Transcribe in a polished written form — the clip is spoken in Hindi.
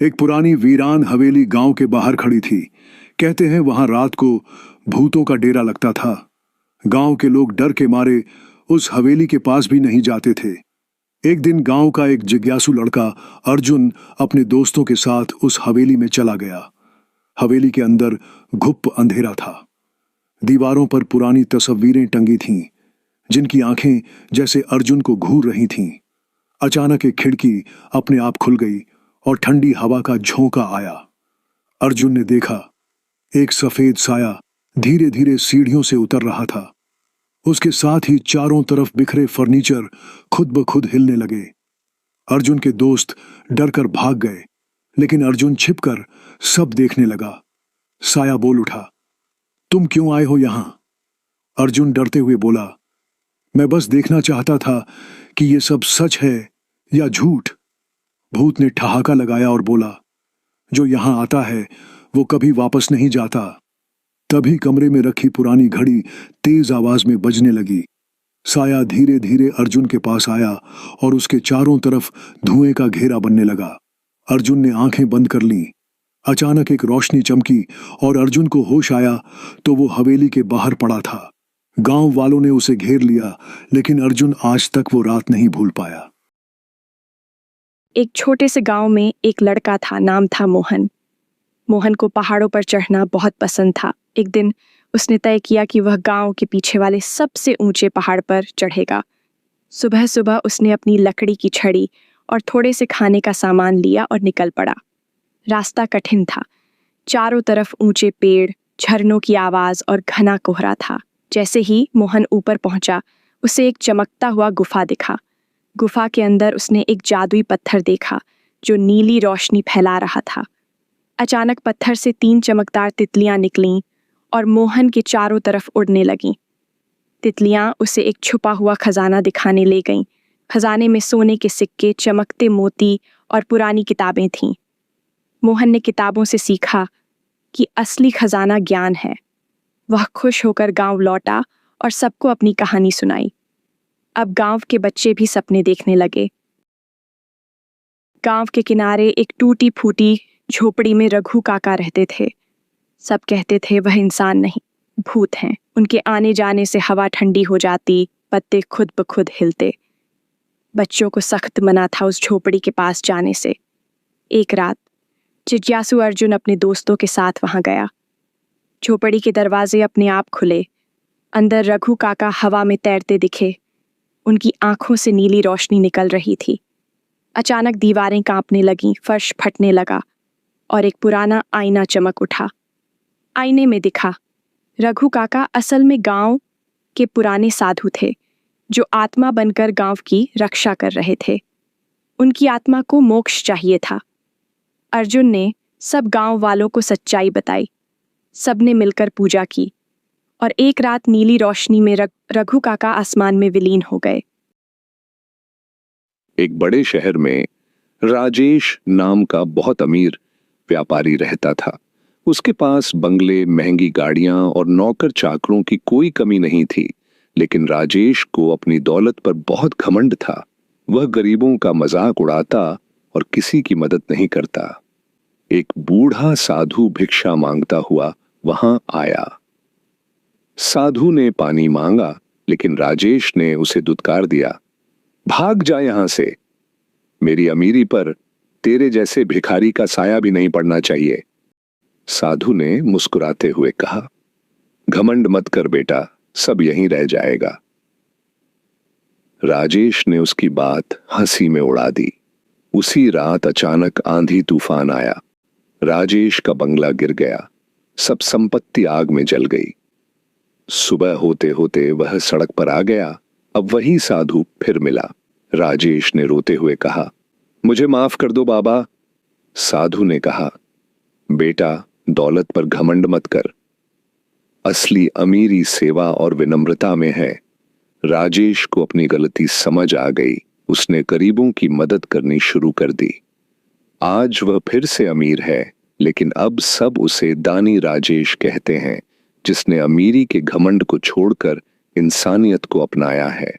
एक पुरानी वीरान हवेली गांव के बाहर खड़ी थी। कहते हैं वहां रात को भूतों का डेरा लगता था। गांव के लोग डर के मारे उस हवेली के पास भी नहीं जाते थे। एक दिन गांव का एक जिज्ञासु लड़का अर्जुन अपने दोस्तों के साथ उस हवेली में चला गया। हवेली के अंदर घुप अंधेरा था। दीवारों पर पुरानी तस्वीरें टंगी थीं, जिनकी आंखें जैसे अर्जुन को घूर रही थीं। अचानक एक खिड़की अपने आप खुल गई और ठंडी हवा का झोंका आया। अर्जुन ने देखा, एक सफेद साया धीरे धीरे सीढ़ियों से उतर रहा था। उसके साथ ही चारों तरफ बिखरे फर्नीचर खुद ब खुद हिलने लगे। अर्जुन के दोस्त डरकर भाग गए, लेकिन अर्जुन छिपकर सब देखने लगा। साया बोल उठा, तुम क्यों आए हो यहां? अर्जुन डरते हुए बोला, मैं बस देखना चाहता था कि ये सब सच है या झूठ। भूत ने ठहाका लगाया और बोला, जो यहां आता है वो कभी वापस नहीं जाता। तभी कमरे में रखी पुरानी घड़ी तेज आवाज में बजने लगी। साया धीरे धीरे अर्जुन के पास आया और उसके चारों तरफ धुएं का घेरा बनने लगा। अर्जुन ने आंखें बंद कर लीं। अचानक एक रोशनी चमकी और अर्जुन को होश आया तो वो हवेली के बाहर पड़ा था। गांव वालों ने उसे घेर लिया, लेकिन अर्जुन आज तक वो रात नहीं भूल पाया। एक छोटे से गांव में एक लड़का था, नाम था मोहन। मोहन को पहाड़ों पर चढ़ना बहुत पसंद था। एक दिन उसने तय किया कि वह गांव के पीछे वाले सबसे ऊंचे पहाड़ पर चढ़ेगा। सुबह सुबह उसने अपनी लकड़ी की छड़ी और थोड़े से खाने का सामान लिया और निकल पड़ा। रास्ता कठिन था। चारों तरफ ऊंचे पेड़, झरनों की आवाज और घना कोहरा था। जैसे ही मोहन ऊपर पहुंचा, उसे एक चमकता हुआ गुफा दिखा। गुफा के अंदर उसने एक जादुई पत्थर देखा जो नीली रोशनी फैला रहा था। अचानक पत्थर से 3 चमकदार तितलियां निकलीं और मोहन के चारों तरफ उड़ने लगीं। तितलियां उसे एक छुपा हुआ खजाना दिखाने ले गईं। खजाने में सोने के सिक्के, चमकते मोती और पुरानी किताबें थीं। मोहन ने किताबों से सीखा कि असली खजाना ज्ञान है। वह खुश होकर गांव लौटा और सबको अपनी कहानी सुनाई। अब गांव के बच्चे भी सपने देखने लगे। गांव के किनारे एक टूटी फूटी झोपड़ी में रघु काका रहते थे। सब कहते थे वह इंसान नहीं, भूत हैं। उनके आने जाने से हवा ठंडी हो जाती, पत्ते खुद ब खुद हिलते। बच्चों को सख्त मना था उस झोपड़ी के पास जाने से। एक रात जिज्ञासु अर्जुन अपने दोस्तों के साथ वहां गया। झोपड़ी के दरवाजे अपने आप खुले। अंदर रघु काका हवा में तैरते दिखे। उनकी आंखों से नीली रोशनी निकल रही थी। अचानक दीवारें कांपने लगीं, फर्श फटने लगा और एक पुराना आईना चमक उठा। आईने में दिखा रघु काका असल में गांव के पुराने साधु थे, जो आत्मा बनकर गांव की रक्षा कर रहे थे। उनकी आत्मा को मोक्ष चाहिए था। अर्जुन ने सब गांव वालों को सच्चाई बताई। सबने मिलकर पूजा की और एक रात नीली रोशनी में रघु काका आसमान में विलीन हो गए। एक बड़े शहर में राजेश नाम का बहुत अमीर व्यापारी रहता था। उसके पास बंगले, महंगी गाड़ियां और नौकर चाकरों की कोई कमी नहीं थी, लेकिन राजेश को अपनी दौलत पर बहुत घमंड था। वह गरीबों का मजाक उड़ाता और किसी की मदद नहीं करता। एक बूढ़ा साधु भिक्षा मांगता हुआ वहां आया। साधु ने पानी मांगा, लेकिन राजेश ने उसे दुत्कार दिया, भाग जा यहां से। मेरी अमीरी पर तेरे जैसे भिखारी का साया भी नहीं पड़ना चाहिए। साधु ने मुस्कुराते हुए कहा, घमंड मत कर बेटा, सब यहीं रह जाएगा। राजेश ने उसकी बात हंसी में उड़ा दी। उसी रात अचानक आंधी तूफान आया। राजेश का बंगला गिर गया। सब संपत्ति आग में जल गई। सुबह होते होते वह सड़क पर आ गया। अब वही साधु फिर मिला। राजेश ने रोते हुए कहा, मुझे माफ कर दो बाबा। साधु ने कहा, बेटा, दौलत पर घमंड मत कर। असली अमीरी सेवा और विनम्रता में है। राजेश को अपनी गलती समझ आ गई। उसने गरीबों की मदद करनी शुरू कर दी। आज वह फिर से अमीर है, लेकिन अब सब उसे दानी राजेश कहते हैं, जिसने अमीरी के घमंड को छोड़कर इंसानियत को अपनाया है।